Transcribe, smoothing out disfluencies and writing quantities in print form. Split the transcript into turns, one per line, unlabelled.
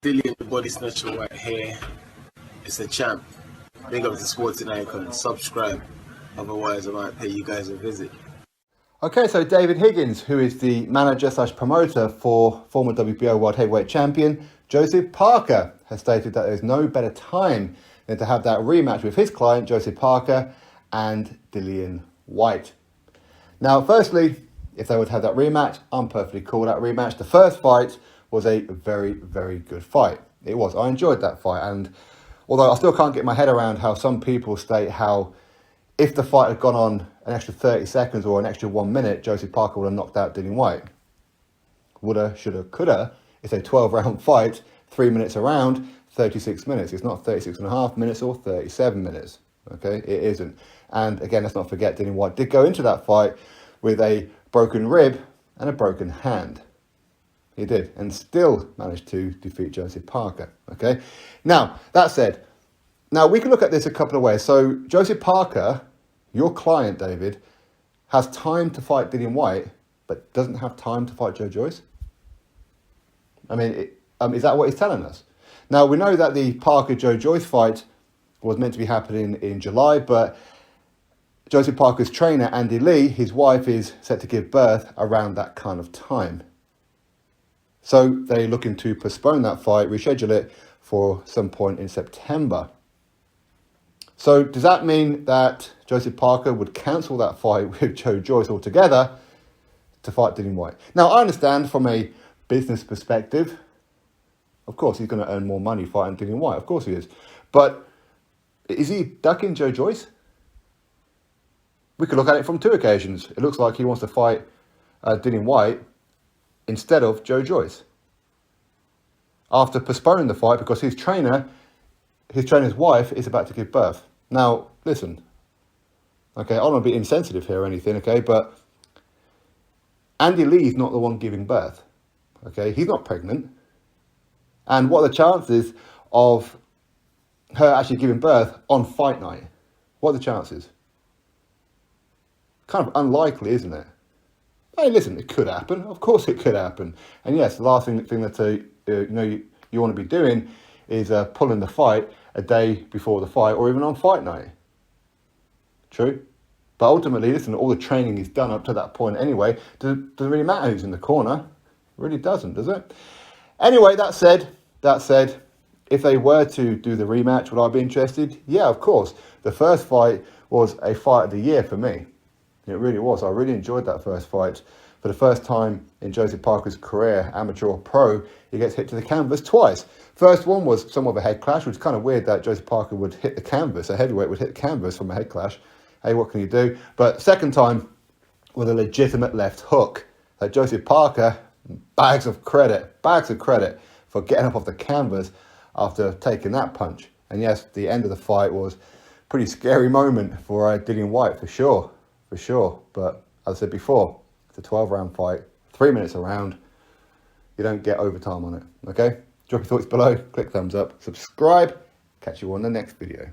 Dillian the Body Snatcher Whyte here. It's a champ. Big up to Sporting Icon. Subscribe. Otherwise, I might pay you guys a visit.
Okay, so David Higgins, who is the manager / promoter for former WBO World Heavyweight Champion Joseph Parker, has stated that there's no better time than to have that rematch with his client Joseph Parker and Dillian Whyte. Now, firstly, if they would have that rematch, I'm perfectly cool with that rematch. The first fight was a very, very good fight. It was. I enjoyed that fight, and although I still can't get my head around how some people state how if the fight had gone on an extra 30 seconds or an extra 1 minute, Joseph Parker would have knocked out Dillian Whyte. Woulda, shoulda, coulda. It's a 12-round fight, 3 minutes around, 36 minutes. It's not 36 and a half minutes or 37 minutes. Okay, it isn't. And again, let's not forget, Dillian Whyte did go into that fight with a broken rib and a broken hand. He did, and still managed to defeat Joseph Parker. Okay, now that said, now we can look at this a couple of ways. So Joseph Parker, your client David, has time to fight Dillian Whyte, but doesn't have time to fight Joyce. I mean, is that what he's telling us? Now we know that the Parker Joyce fight was meant to be happening in July, but Joseph Parker's trainer Andy Lee, his wife, is set to give birth around that kind of time. So they're looking to postpone that fight, reschedule it for some point in September. So does that mean that Joseph Parker would cancel that fight with Joyce altogether to fight Dillian Whyte? Now, I understand from a business perspective, of course, he's going to earn more money fighting Dillian Whyte. Of course he is. But is he ducking Joyce? We could look at it from two occasions. It looks like he wants to fight Dillian Whyte instead of Joyce, after postponing the fight because his trainer's wife is about to give birth. Now, listen, okay, I don't want to be insensitive here or anything, okay, but Andy Lee's not the one giving birth, okay? He's not pregnant. And what are the chances of her actually giving birth on fight night? What are the chances? Kind of unlikely, isn't it? Hey, listen, it could happen. Of course it could happen. And yes, the last thing that you want to be doing is pulling the fight a day before the fight or even on fight night. True. But ultimately, listen, all the training is done up to that point anyway. Doesn't really matter who's in the corner. It really doesn't, does it? Anyway, that said, if they were to do the rematch, would I be interested? Yeah, of course. The first fight was a fight of the year for me. It really was. I really enjoyed that first fight. For the first time in Joseph Parker's career, amateur or pro, he gets hit to the canvas twice. First one was somewhat of a head clash, which is kind of weird that Joseph Parker would hit the canvas. A heavyweight would hit the canvas from a head clash. Hey, what can you do? But second time with a legitimate left hook. That Joseph Parker, bags of credit for getting up off the canvas after taking that punch. And yes, the end of the fight was a pretty scary moment for Dillian Whyte, for sure. But as I said before, it's a 12-round fight, 3 minutes around. You don't get overtime on it, okay? Drop your thoughts below, click thumbs up, subscribe. Catch you on the next video.